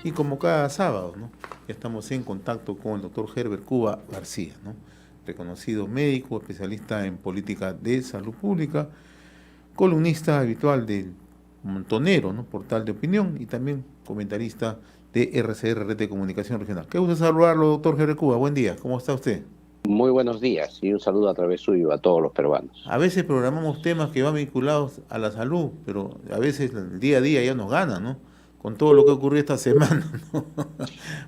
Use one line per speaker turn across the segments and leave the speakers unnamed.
Y como cada sábado, ¿no? Estamos en contacto con el doctor Herbert Cuba García, ¿no? Reconocido médico, especialista en política de salud pública, columnista habitual del Montonero, ¿no? Portal de opinión, y también comentarista de RCR, Red de Comunicación Regional. Qué gusto saludarlo, doctor Herbert Cuba. Buen día, ¿cómo está usted?
Muy buenos días y un saludo a través suyo a todos los peruanos.
A veces programamos temas que van vinculados a la salud, pero a veces el día a día ya nos gana, ¿no? Con todo lo que ocurrió esta semana, ¿no?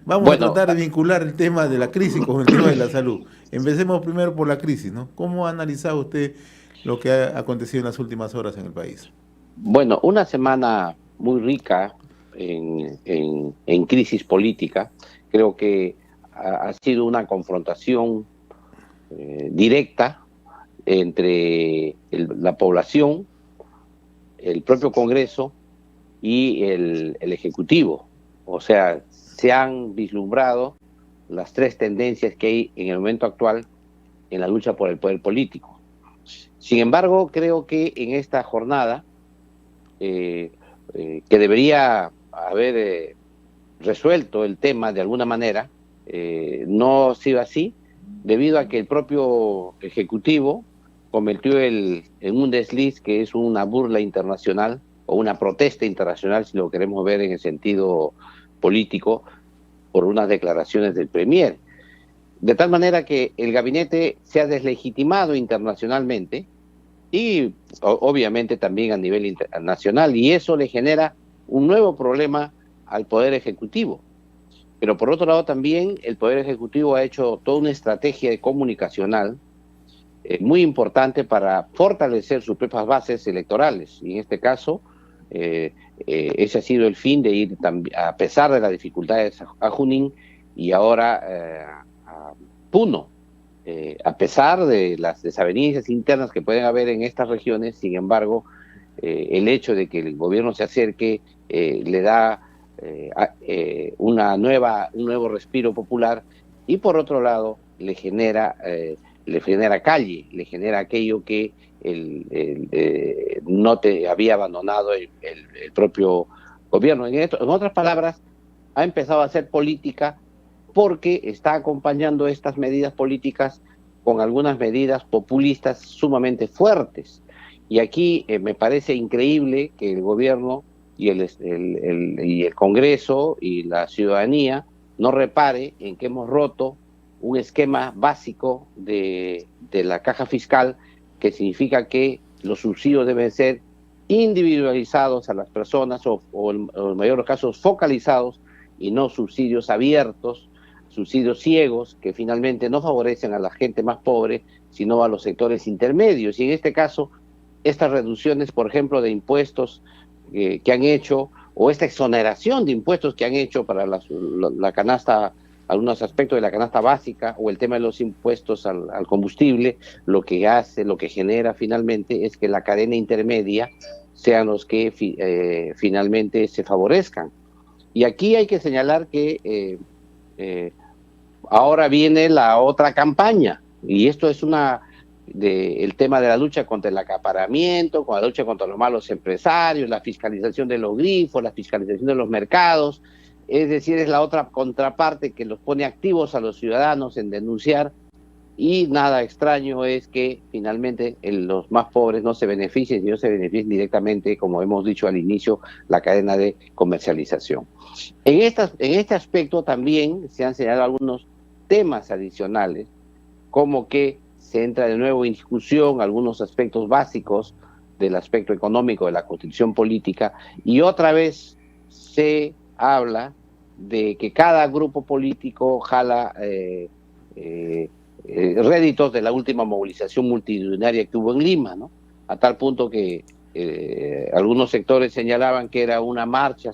Vamos a
Bueno,
tratar de vincular el tema de la crisis con el tema de la salud. Empecemos primero por la crisis, ¿no? ¿Cómo ha analizado usted lo que ha acontecido en las últimas horas en el país?
bueno, una semana muy rica en crisis política. Creo que ha sido una confrontación directa entre la población, el propio Congreso y el Ejecutivo. O sea, se han vislumbrado las tres tendencias que hay en el momento actual en la lucha por el poder político. Sin embargo, creo que en esta jornada, que debería haber resuelto el tema de alguna manera, no ha sido así, debido a que el propio Ejecutivo convirtió en un desliz que es una burla internacional o una protesta internacional, si lo queremos ver en el sentido político, por unas declaraciones del Premier. De tal manera que el gabinete se ha deslegitimado internacionalmente y obviamente también a nivel internacional, y eso le genera un nuevo problema al Poder Ejecutivo. Pero por otro lado también el Poder Ejecutivo ha hecho toda una estrategia comunicacional muy importante para fortalecer sus propias bases electorales. Y en este caso, ese ha sido el fin de ir, a pesar de las dificultades, a Junín y ahora a Puno. A pesar de las desavenencias internas que pueden haber en estas regiones, sin embargo, el hecho de que el gobierno se acerque le da un nuevo respiro popular, y por otro lado le genera calle, le genera aquello que no te había abandonado el propio gobierno. En otras palabras, ha empezado a hacer política porque está acompañando estas medidas políticas con algunas medidas populistas sumamente fuertes. Y aquí me parece increíble que el gobierno y el Congreso y la ciudadanía no repare en que hemos roto un esquema básico de la caja fiscal, que significa que los subsidios deben ser individualizados a las personas o en mayor casos focalizados, y no subsidios abiertos, subsidios ciegos que finalmente no favorecen a la gente más pobre, sino a los sectores intermedios. Y en este caso, estas reducciones, por ejemplo, de impuestos que han hecho, o esta exoneración de impuestos que han hecho para la canasta, algunos aspectos de la canasta básica, o el tema de los impuestos al combustible, lo que hace, lo que genera finalmente es que la cadena intermedia sean los que finalmente se favorezcan. Y aquí hay que señalar que ahora viene la otra campaña, y esto es el tema de la lucha contra el acaparamiento, con la lucha contra los malos empresarios, la fiscalización de los grifos, la fiscalización de los mercados. Es decir, es la otra contraparte que los pone activos a los ciudadanos en denunciar, y nada extraño es que finalmente los más pobres no se beneficien, sino se beneficien directamente, como hemos dicho al inicio, la cadena de comercialización. En este aspecto también se han señalado algunos temas adicionales, como que se entra de nuevo en discusión algunos aspectos básicos del aspecto económico de la constitución política, y otra vez se habla de que cada grupo político jala réditos de la última movilización multitudinaria que hubo en Lima, ¿no? A tal punto que algunos sectores señalaban que era una marcha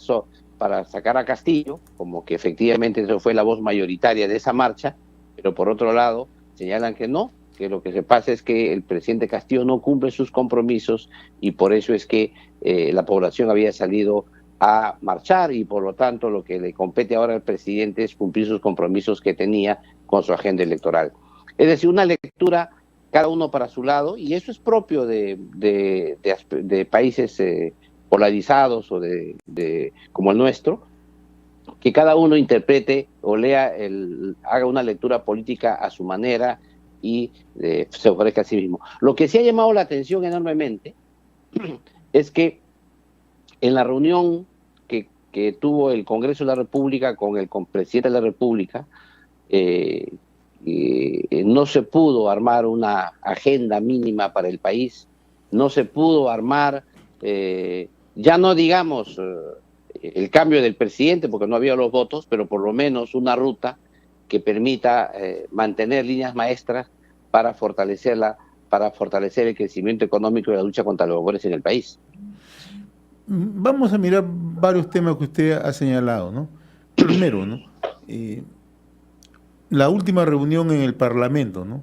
para sacar a Castillo, como que efectivamente eso fue la voz mayoritaria de esa marcha, pero por otro lado señalan que no, que lo que se pasa es que el presidente Castillo no cumple sus compromisos, y por eso es que la población había salido a marchar, y por lo tanto lo que le compete ahora al presidente es cumplir sus compromisos que tenía con su agenda electoral. Es decir, una lectura cada uno para su lado, y eso es propio de países polarizados o como el nuestro, que cada uno interprete o lea, haga una lectura política a su manera y se ofrezca a sí mismo. Lo que sí ha llamado la atención enormemente es que en la reunión que tuvo el Congreso de la República con el presidente de la República, no se pudo armar una agenda mínima para el país, no se pudo armar, ya no digamos el cambio del presidente porque no había los votos, pero por lo menos una ruta que permita mantener líneas maestras para fortalecer el crecimiento económico y la lucha contra los pobres en el país.
Vamos a mirar varios temas que usted ha señalado, ¿no? Primero, ¿no? La última reunión en el Parlamento, ¿no?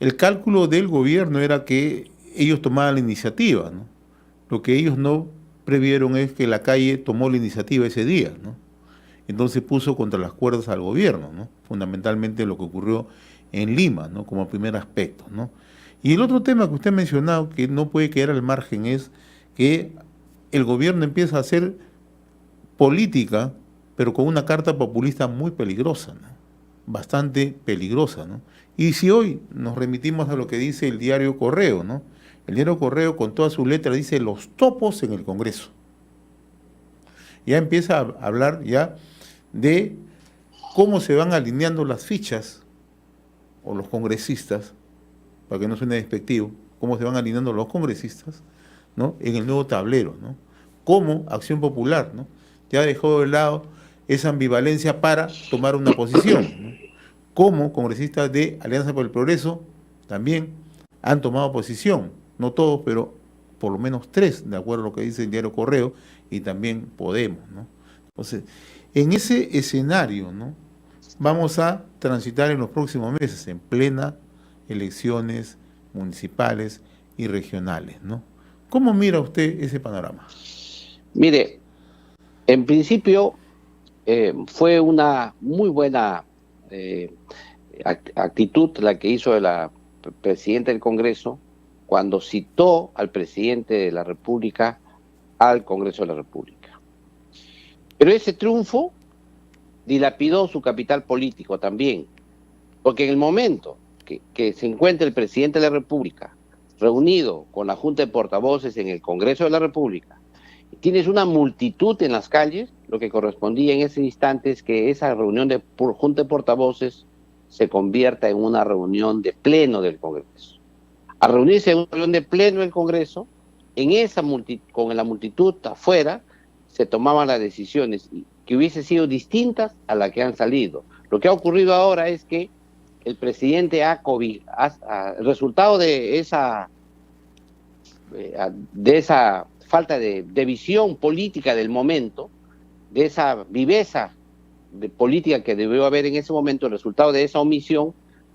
El cálculo del gobierno era que ellos tomaban la iniciativa, ¿no? Lo que ellos no previeron es que la calle tomó la iniciativa ese día, ¿no? Entonces puso contra las cuerdas al gobierno, ¿no? Fundamentalmente lo que ocurrió en Lima, ¿no? Como primer aspecto, ¿no? Y el otro tema que usted ha mencionado, que no puede quedar al margen, es que el gobierno empieza a hacer política, pero con una carta populista muy peligrosa, ¿no? Bastante peligrosa, ¿no? Y si hoy nos remitimos a lo que dice el diario Correo, ¿no? El diario Correo con todas sus letras dice los topos en el Congreso. Ya empieza a hablar ya de cómo se van alineando las fichas o los congresistas, para que no suene despectivo, cómo se van alineando los congresistas, ¿no? En el nuevo tablero, ¿no? Como Acción Popular, ¿no? Ya dejó de lado esa ambivalencia para tomar una posición, ¿no? Como congresistas de Alianza por el Progreso también han tomado posición, no todos, pero por lo menos 3, de acuerdo a lo que dice el diario Correo, y también Podemos, ¿no? Entonces, en ese escenario, ¿no? Vamos a transitar en los próximos meses en plena elecciones municipales y regionales, ¿no? ¿Cómo mira usted ese panorama?
Mire, en principio fue una muy buena actitud la que hizo la presidenta del Congreso cuando citó al presidente de la República al Congreso de la República. Pero ese triunfo dilapidó su capital político también, porque en el momento que se encuentra el presidente de la República reunido con la Junta de Portavoces en el Congreso de la República, y tienes una multitud en las calles, lo que correspondía en ese instante es que esa reunión de Junta de Portavoces se convierta en una reunión de pleno del Congreso. Al reunirse en una reunión de pleno del Congreso, con la multitud afuera, se tomaban las decisiones que hubiesen sido distintas a las que han salido. Lo que ha ocurrido ahora es que el presidente el resultado de esa falta de visión política del momento, de esa viveza de política que debió haber en ese momento, el resultado de esa omisión,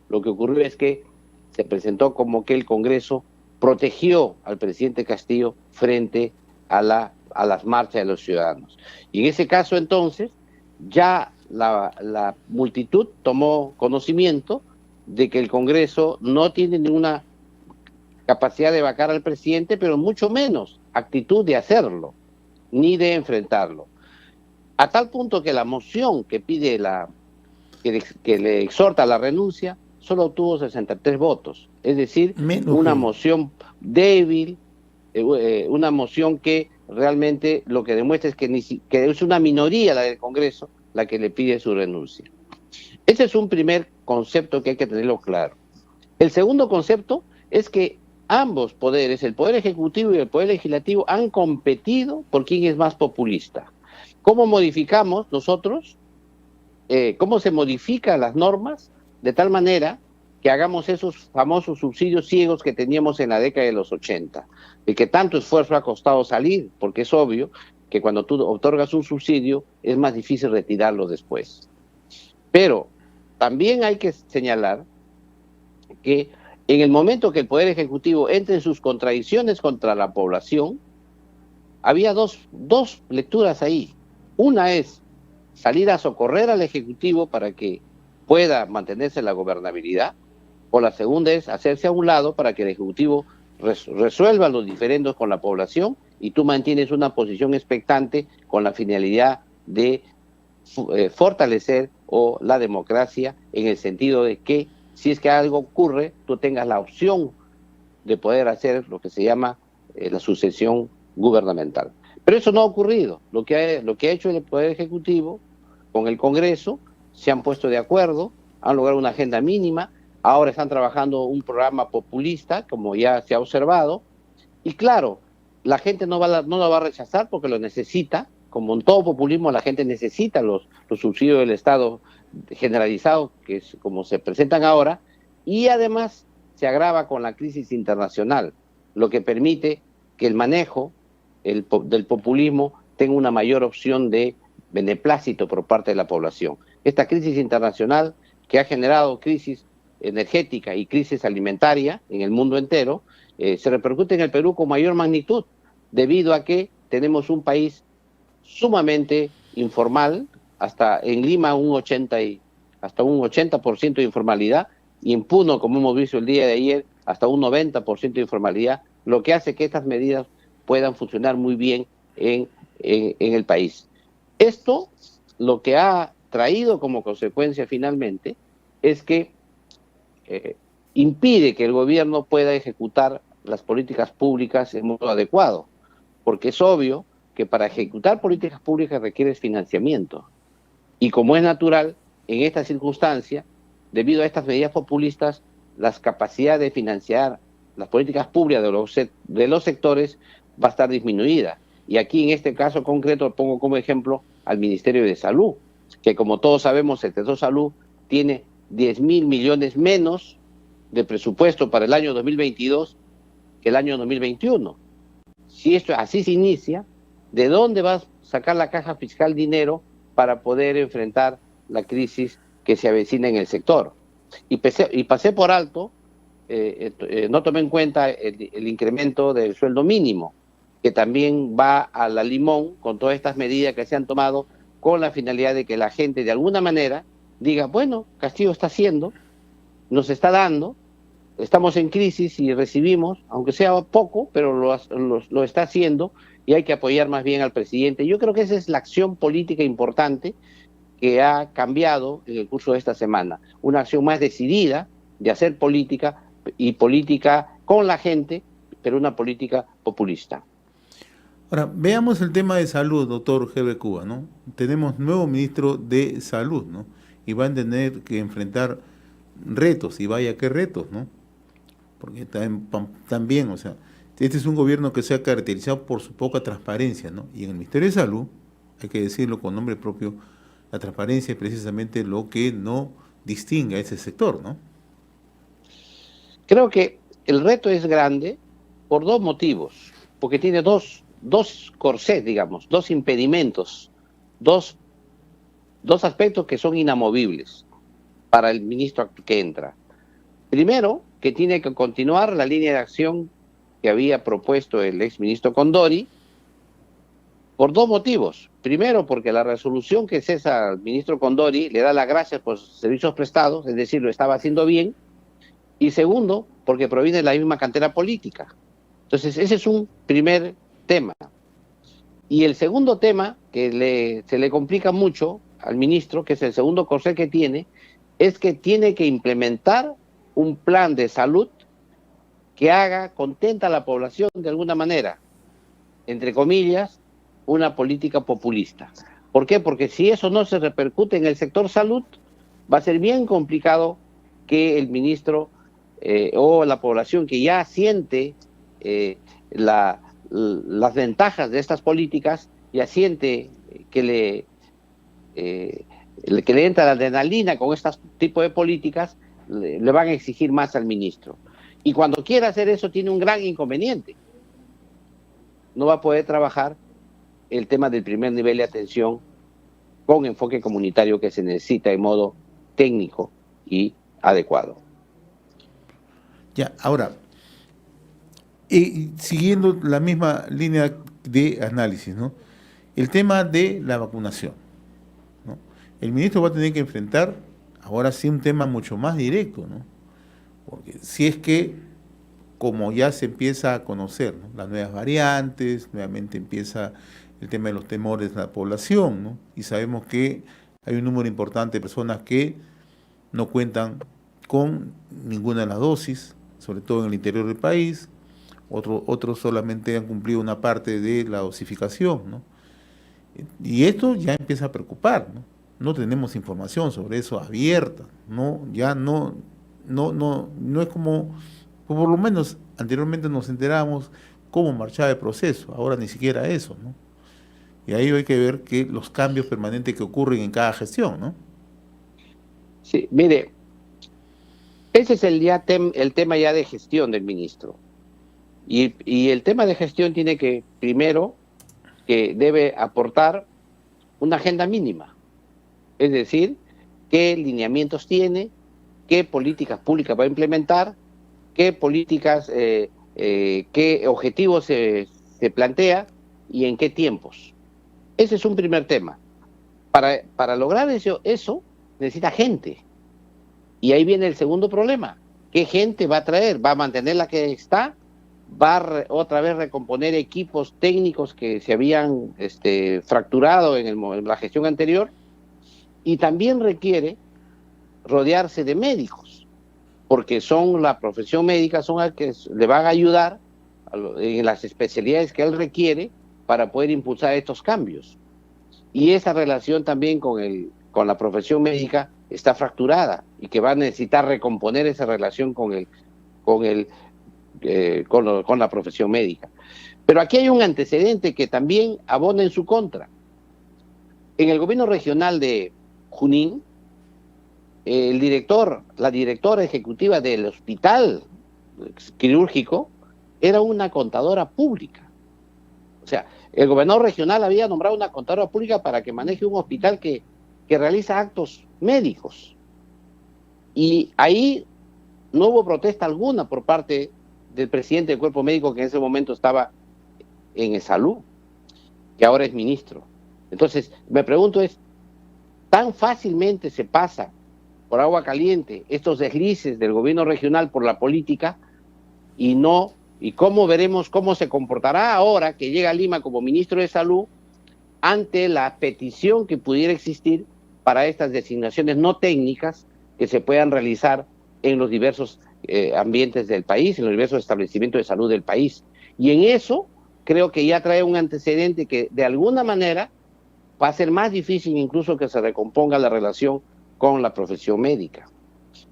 lo que ocurrió es que se presentó como que el Congreso protegió al presidente Castillo frente a las marchas de los ciudadanos. Y en ese caso entonces ya la multitud tomó conocimiento de que el Congreso no tiene ninguna capacidad de vacar al presidente, pero mucho menos actitud de hacerlo, ni de enfrentarlo. A tal punto que la moción que pide que le exhorta a la renuncia solo obtuvo 63 votos. Es decir, una moción débil, una moción que realmente lo que demuestra es que es una minoría la del Congreso la que le pide su renuncia. Ese es un primer concepto que hay que tenerlo claro. El segundo concepto es que ambos poderes, el Poder Ejecutivo y el Poder Legislativo, han competido por quién es más populista. ¿Cómo modificamos nosotros? ¿Cómo se modifican las normas de tal manera que hagamos esos famosos subsidios ciegos que teníamos en la década de los 80? De que tanto esfuerzo ha costado salir, porque es obvio que cuando tú otorgas un subsidio es más difícil retirarlo después. Pero también hay que señalar que en el momento que el Poder Ejecutivo entre en sus contradicciones contra la población, había dos lecturas ahí. Una es salir a socorrer al Ejecutivo para que pueda mantenerse la gobernabilidad, o la segunda es hacerse a un lado para que el Ejecutivo resuelva los diferendos con la población y tú mantienes una posición expectante con la finalidad de fortalecer la democracia en el sentido de que si es que algo ocurre, tú tengas la opción de poder hacer lo que se llama la sucesión gubernamental. Pero eso no ha ocurrido. Lo que ha hecho el Poder Ejecutivo con el Congreso, se han puesto de acuerdo, han logrado una agenda mínima, ahora están trabajando un programa populista, como ya se ha observado, y claro, la gente no lo va a rechazar porque lo necesita. Como en todo populismo, la gente necesita los subsidios del Estado generalizados, que es como se presentan ahora, y además se agrava con la crisis internacional, lo que permite que el manejo del populismo tenga una mayor opción de beneplácito por parte de la población. Esta crisis internacional, que ha generado crisis energética y crisis alimentaria en el mundo entero, se repercute en el Perú con mayor magnitud, debido a que tenemos un país sumamente informal, hasta en Lima hasta un 80% de informalidad, y en Puno, como hemos visto el día de ayer, hasta un 90% de informalidad, lo que hace que estas medidas puedan funcionar muy bien en el país. Esto lo que ha traído como consecuencia finalmente es que impide que el gobierno pueda ejecutar las políticas públicas en modo adecuado, porque es obvio que para ejecutar políticas públicas requiere financiamiento. Y como es natural, en esta circunstancia, debido a estas medidas populistas, las capacidades de financiar las políticas públicas de los sectores va a estar disminuida. Y aquí en este caso concreto pongo como ejemplo al Ministerio de Salud, que como todos sabemos el sector salud tiene 10.000 millones menos de presupuesto para el año 2022 que el año 2021. Si esto así se inicia, ¿de dónde va a sacar la caja fiscal dinero para poder enfrentar la crisis que se avecina en el sector? Y pasé por alto, no tomé en cuenta el incremento del sueldo mínimo, que también va a la limón con todas estas medidas que se han tomado con la finalidad de que la gente de alguna manera diga, bueno, Castillo está haciendo, nos está dando, estamos en crisis y recibimos, aunque sea poco, pero lo está haciendo y hay que apoyar más bien al presidente. Yo creo que esa es la acción política importante que ha cambiado en el curso de esta semana. Una acción más decidida de hacer política y política con la gente, pero una política populista.
Ahora, veamos el tema de salud, doctor Herbert Cuba, ¿no? Tenemos nuevo ministro de Salud, ¿no? Y van a tener que enfrentar retos, y vaya qué retos, ¿no? Porque también, o sea, este es un gobierno que se ha caracterizado por su poca transparencia, ¿no? Y en el Ministerio de Salud, hay que decirlo con nombre propio, la transparencia es precisamente lo que no distingue a ese sector, ¿no?
Creo que el reto es grande por dos motivos, porque tiene dos corsés, digamos, dos impedimentos, dos aspectos que son inamovibles para el ministro que entra. Primero, que tiene que continuar la línea de acción que había propuesto el exministro Condori, por dos motivos. Primero, porque la resolución que cesa al ministro Condori le da las gracias por sus servicios prestados, es decir, lo estaba haciendo bien. Y segundo, porque proviene de la misma cantera política. Entonces, ese es un primer tema. Y el segundo tema, que se le complica mucho al ministro, que es el segundo corsé que tiene, es que tiene que implementar un plan de salud que haga contenta a la población de alguna manera, entre comillas, una política populista. ¿Por qué? Porque si eso no se repercute en el sector salud, va a ser bien complicado que el ministro o la población que ya siente las ventajas de estas políticas, ya siente que le entra la adrenalina con este tipo de políticas, le van a exigir más al ministro. Y cuando quiera hacer eso tiene un gran inconveniente. No va a poder trabajar el tema del primer nivel de atención con enfoque comunitario que se necesita en modo técnico y adecuado.
Ya, ahora, siguiendo la misma línea de análisis, ¿no? El tema de la vacunación, ¿no? El ministro va a tener que enfrentar ahora sí un tema mucho más directo, ¿no? Porque si es que, como ya se empieza a conocer, ¿no?, las nuevas variantes, nuevamente empieza el tema de los temores de la población, ¿no? Y sabemos que hay un número importante de personas que no cuentan con ninguna de las dosis, sobre todo en el interior del país. Otros solamente han cumplido una parte de la dosificación, ¿no? Y esto ya empieza a preocupar, ¿no? No tenemos información sobre eso abierta, ¿no? Ya no es como, por lo menos anteriormente nos enterábamos cómo marchaba el proceso, ahora ni siquiera eso, ¿no? Y ahí hay que ver que los cambios permanentes que ocurren en cada gestión, ¿no?
Sí, mire, ese es el tema ya de gestión del ministro. Y el tema de gestión tiene que, primero, que debe aportar una agenda mínima. Es decir, qué lineamientos tiene, qué políticas públicas va a implementar, qué políticas, qué objetivos se plantea y en qué tiempos. Ese es un primer tema. Para lograr eso necesita gente. Y ahí viene el segundo problema. ¿Qué gente va a traer? ¿Va a mantener la que está? ¿Va a otra vez recomponer equipos técnicos que se habían fracturado en la gestión anterior? Y también requiere rodearse de médicos, porque son la profesión médica, son las que le van a ayudar en las especialidades que él requiere para poder impulsar estos cambios. Y esa relación también con la profesión médica está fracturada y que va a necesitar recomponer esa relación con la profesión médica. Pero aquí hay un antecedente que también abona en su contra. En el gobierno regional de Junín, la directora ejecutiva del hospital quirúrgico era una contadora pública. O sea, el gobernador regional había nombrado una contadora pública para que maneje un hospital que realiza actos médicos. Y ahí no hubo protesta alguna por parte del presidente del cuerpo médico, que en ese momento estaba en salud, que ahora es ministro. Entonces, me pregunto ¿tan fácilmente se pasa por agua caliente estos deslices del gobierno regional por la política y cómo veremos cómo se comportará ahora que llega a Lima como ministro de Salud ante la petición que pudiera existir para estas designaciones no técnicas que se puedan realizar en los diversos ambientes del país, en los diversos establecimientos de salud del país? Y en eso creo que ya trae un antecedente que de alguna manera va a ser más difícil incluso que se recomponga la relación con la profesión médica.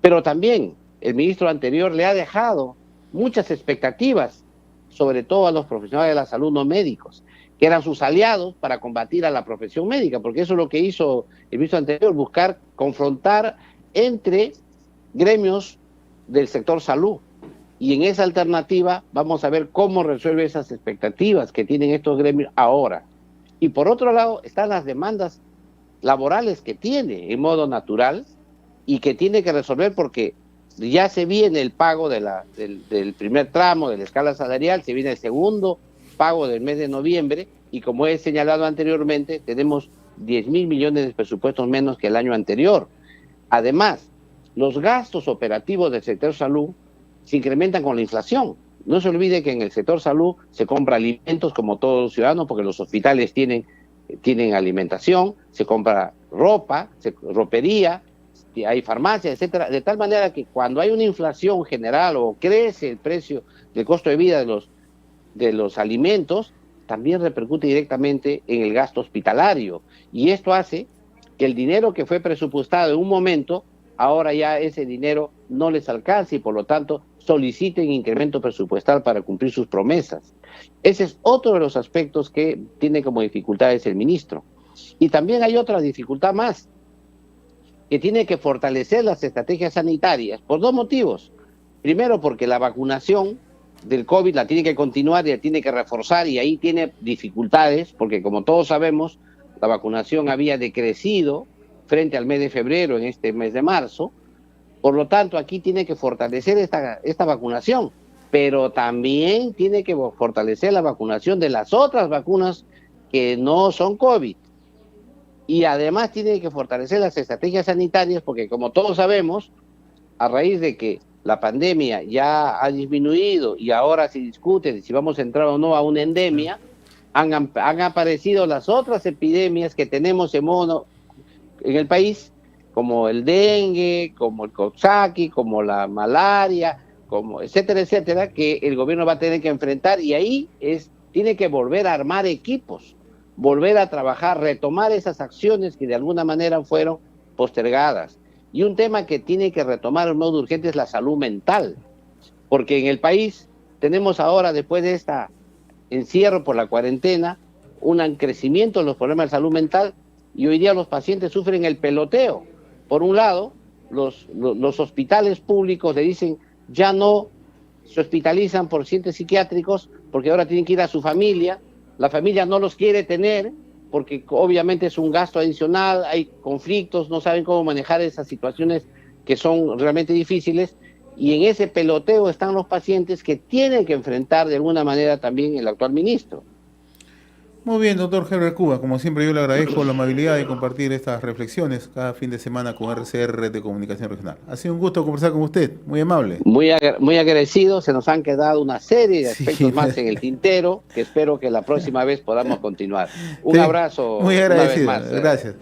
Pero también el ministro anterior le ha dejado muchas expectativas, sobre todo a los profesionales de la salud no médicos, que eran sus aliados para combatir a la profesión médica, porque eso es lo que hizo el ministro anterior, buscar confrontar entre gremios del sector salud. Y en esa alternativa vamos a ver cómo resuelve esas expectativas que tienen estos gremios ahora. Y por otro lado están las demandas laborales que tiene en modo natural y que tiene que resolver porque ya se viene el pago del primer tramo de la escala salarial, se viene el segundo pago del mes de noviembre y como he señalado anteriormente, tenemos 10.000 millones de presupuestos menos que el año anterior. Además, los gastos operativos del sector salud se incrementan con la inflación. No se olvide que en el sector salud se compra alimentos como todos los ciudadanos porque los hospitales tienen alimentación, se compra ropa, ropería, hay farmacias, etcétera, de tal manera que cuando hay una inflación general o crece el precio del costo de vida de los alimentos, también repercute directamente en el gasto hospitalario. Y esto hace que el dinero que fue presupuestado en un momento, ahora ya ese dinero no les alcance y por lo tanto soliciten incremento presupuestal para cumplir sus promesas. Ese es otro de los aspectos que tiene como dificultades el ministro. Y también hay otra dificultad más, que tiene que fortalecer las estrategias sanitarias por dos motivos. Primero, porque la vacunación del COVID la tiene que continuar y la tiene que reforzar y ahí tiene dificultades, porque como todos sabemos, la vacunación había decrecido frente al mes de febrero en este mes de marzo. Por lo tanto, aquí tiene que fortalecer esta vacunación, pero también tiene que fortalecer la vacunación de las otras vacunas que no son COVID. Y además tiene que fortalecer las estrategias sanitarias, porque como todos sabemos, a raíz de que la pandemia ya ha disminuido y ahora se discute de si vamos a entrar o no a una endemia, han aparecido las otras epidemias que tenemos en el país, como el dengue, como el coxsackie, como la malaria, como etcétera, etcétera, que el gobierno va a tener que enfrentar, y ahí tiene que volver a armar equipos, volver a trabajar, retomar esas acciones que de alguna manera fueron postergadas. Y un tema que tiene que retomar en modo urgente es la salud mental, porque en el país tenemos ahora, después de este encierro por la cuarentena, un crecimiento en los problemas de salud mental, y hoy día los pacientes sufren el peloteo. Por un lado, los hospitales públicos le dicen ya no se hospitalizan por pacientes psiquiátricos porque ahora tienen que ir a su familia, la familia no los quiere tener porque obviamente es un gasto adicional, hay conflictos, no saben cómo manejar esas situaciones que son realmente difíciles, y en ese peloteo están los pacientes que tienen que enfrentar de alguna manera también el actual ministro.
Muy bien, doctor Herbert Cuba, como siempre yo le agradezco la amabilidad de compartir estas reflexiones cada fin de semana con RCR de Comunicación Regional. Ha sido un gusto conversar con usted, muy amable.
Muy agradecido, se nos han quedado una serie de aspectos más en el tintero, que espero que la próxima vez podamos continuar. Un abrazo.
Muy agradecido,
una vez más.
Gracias.